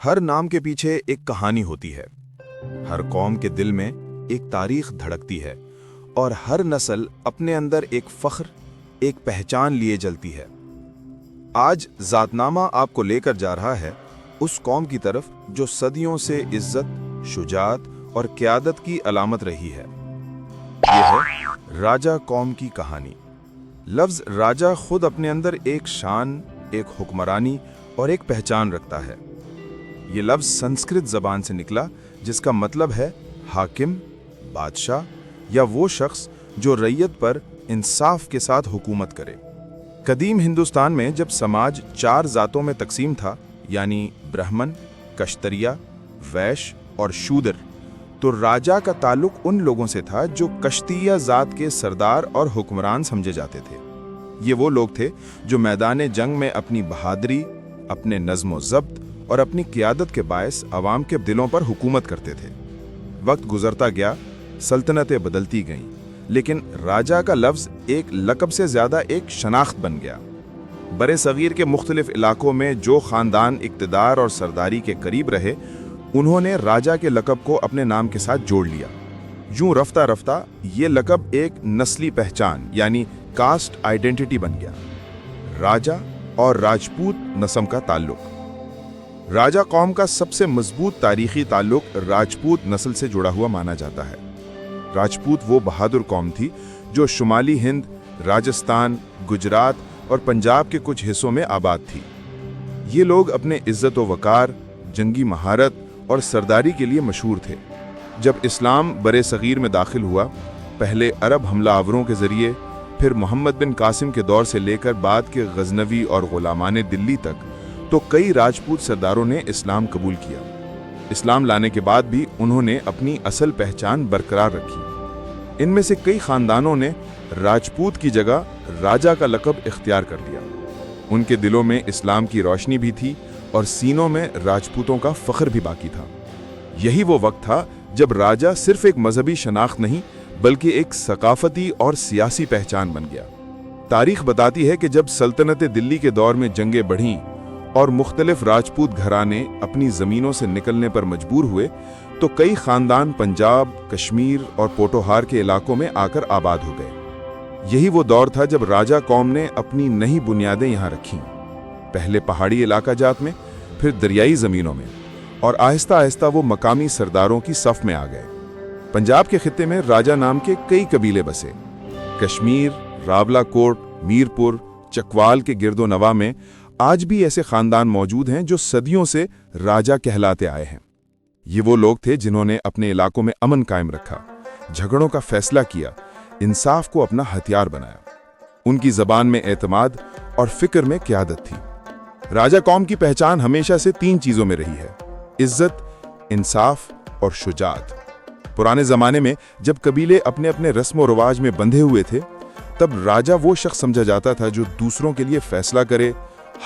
ہر نام کے پیچھے ایک کہانی ہوتی ہے، ہر قوم کے دل میں ایک تاریخ دھڑکتی ہے اور ہر نسل اپنے اندر ایک فخر، ایک پہچان لیے چلتی ہے۔ آج ذات نامہ آپ کو لے کر جا رہا ہے اس قوم کی طرف جو صدیوں سے عزت، شجاعت اور قیادت کی علامت رہی ہے۔ یہ ہے راجہ قوم کی کہانی۔ لفظ راجہ خود اپنے اندر ایک شان، ایک حکمرانی اور ایک پہچان رکھتا ہے۔ یہ لفظ سنسکرت زبان سے نکلا جس کا مطلب ہے حاکم، بادشاہ یا وہ شخص جو رعیت پر انصاف کے ساتھ حکومت کرے۔ قدیم ہندوستان میں جب سماج 4 ذاتوں میں تقسیم تھا، یعنی برہمن، کشتریا، ویش اور شودر، تو راجہ کا تعلق ان لوگوں سے تھا جو کشتریہ ذات کے سردار اور حکمران سمجھے جاتے تھے۔ یہ وہ لوگ تھے جو میدان جنگ میں اپنی بہادری، اپنے نظم و ضبط اور اپنی قیادت کے باعث عوام کے دلوں پر حکومت کرتے تھے۔ وقت گزرتا گیا، سلطنتیں بدلتی گئیں، لیکن راجہ کا لفظ ایک لقب سے زیادہ ایک شناخت بن گیا۔ برِ صغیر کے مختلف علاقوں میں جو خاندان اقتدار اور سرداری کے قریب رہے، انہوں نے راجہ کے لقب کو اپنے نام کے ساتھ جوڑ لیا۔ یوں رفتہ رفتہ یہ لقب ایک نسلی پہچان یعنی کاسٹ آئیڈینٹی بن گیا۔ راجہ اور راجپوت نسب کا تعلق۔ راجہ قوم کا سب سے مضبوط تاریخی تعلق راجپوت نسل سے جڑا ہوا مانا جاتا ہے۔ راجپوت وہ بہادر قوم تھی جو شمالی ہند، راجستھان، گجرات اور پنجاب کے کچھ حصوں میں آباد تھی۔ یہ لوگ اپنے عزت و وقار، جنگی مہارت اور سرداری کے لیے مشہور تھے۔ جب اسلام برِ صغیر میں داخل ہوا، پہلے عرب حملہ آوروں کے ذریعے، پھر محمد بن قاسم کے دور سے لے کر بعد کے غزنوی اور غلامان دلی تک، تو کئی راجپوت سرداروں نے اسلام قبول کیا۔ اسلام لانے کے بعد بھی انہوں نے اپنی اصل پہچان برقرار رکھی۔ ان میں سے کئی خاندانوں نے راجپوت کی جگہ راجہ کا لقب اختیار کر لیا۔ ان کے دلوں میں اسلام کی روشنی بھی تھی اور سینوں میں راجپوتوں کا فخر بھی باقی تھا۔ یہی وہ وقت تھا جب راجہ صرف ایک مذہبی شناخت نہیں بلکہ ایک ثقافتی اور سیاسی پہچان بن گیا۔ تاریخ بتاتی ہے کہ جب سلطنت دلی کے دور میں جنگیں بڑھیں اور مختلف راجپوت گھرانے اپنی زمینوں سے نکلنے پر مجبور ہوئے، تو کئی خاندان پنجاب، کشمیر اور پوٹوہار کے علاقوں میں آ کر آباد ہو گئے۔ یہی وہ دور تھا جب راجہ قوم نے اپنی نئی بنیادیں یہاں رکھیں، پہلے پہاڑی علاقہ جات میں، پھر دریائی زمینوں میں، اور آہستہ آہستہ وہ مقامی سرداروں کی صف میں آ گئے۔ پنجاب کے خطے میں راجہ نام کے کئی قبیلے بسے۔ کشمیر، راولا کوٹ، میرپور، چکوال کے گرد و نواح میں آج بھی ایسے خاندان موجود ہیں جو صدیوں سے راجہ کہلاتے آئے ہیں۔ یہ وہ لوگ تھے جنہوں نے اپنے علاقوں میں امن قائم رکھا، جھگڑوں کا فیصلہ کیا، انصاف کو اپنا ہتھیار بنایا۔ ان کی زبان میں اعتماد اور فکر میں قیادت تھی۔ راجہ قوم کی پہچان ہمیشہ سے 3 چیزوں میں رہی ہے: عزت، انصاف اور شجاعت۔ پرانے زمانے میں جب قبیلے اپنے اپنے رسم و رواج میں بندھے ہوئے تھے، تب راجہ وہ شخص سمجھا جاتا تھا جو دوسروں کے لیے فیصلہ کرے،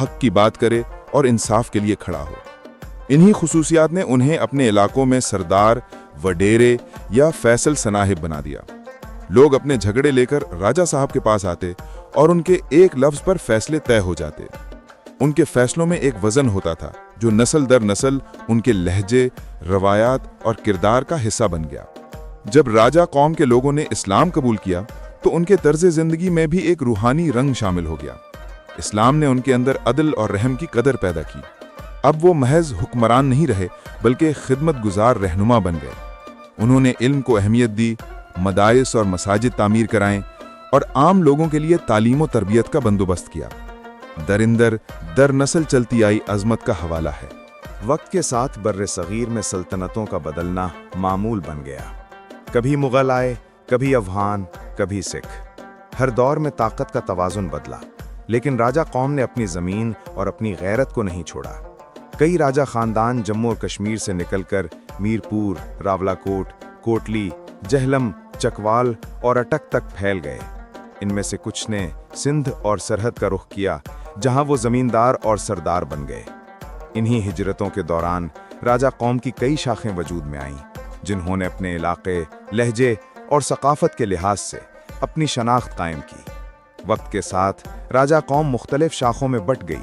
حق کی بات کرے اور انصاف کے لیے کھڑا ہو۔ انہی خصوصیات نے انہیں اپنے علاقوں میں سردار، وڈیرے یا فیصل صناحب بنا دیا۔ لوگ اپنے جھگڑے لے کر راجہ صاحب کے پاس آتے اور ان کے ایک لفظ پر فیصلے طے ہو جاتے۔ ان کے فیصلوں میں ایک وزن ہوتا تھا جو نسل در نسل ان کے لہجے، روایات اور کردار کا حصہ بن گیا۔ جب راجہ قوم کے لوگوں نے اسلام قبول کیا تو ان کے طرز زندگی میں بھی ایک روحانی رنگ شامل ہو گیا۔ اسلام نے ان کے اندر عدل اور رحم کی قدر پیدا کی۔ اب وہ محض حکمران نہیں رہے بلکہ خدمت گزار رہنما بن گئے۔ انہوں نے علم کو اہمیت دی، مدارس اور مساجد تعمیر کرائیں اور عام لوگوں کے لیے تعلیم و تربیت کا بندوبست کیا۔ درندر در نسل چلتی آئی عظمت کا حوالہ ہے۔ وقت کے ساتھ برِ صغیر میں سلطنتوں کا بدلنا معمول بن گیا۔ کبھی مغل آئے، کبھی افغان، کبھی سکھ۔ ہر دور میں طاقت کا توازن بدلا، لیکن راجہ قوم نے اپنی زمین اور اپنی غیرت کو نہیں چھوڑا۔ کئی راجہ خاندان جموں اور کشمیر سے نکل کر میرپور، راولا کوٹ، کوٹلی، جہلم، چکوال اور اٹک تک پھیل گئے۔ ان میں سے کچھ نے سندھ اور سرحد کا رخ کیا، جہاں وہ زمیندار اور سردار بن گئے۔ انہی ہجرتوں کے دوران راجہ قوم کی کئی شاخیں وجود میں آئیں، جنہوں نے اپنے علاقے، لہجے اور ثقافت کے لحاظ سے اپنی شناخت قائم کی۔ وقت کے ساتھ راجہ قوم مختلف شاخوں میں بٹ گئی،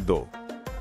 2,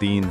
3,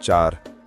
4,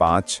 5,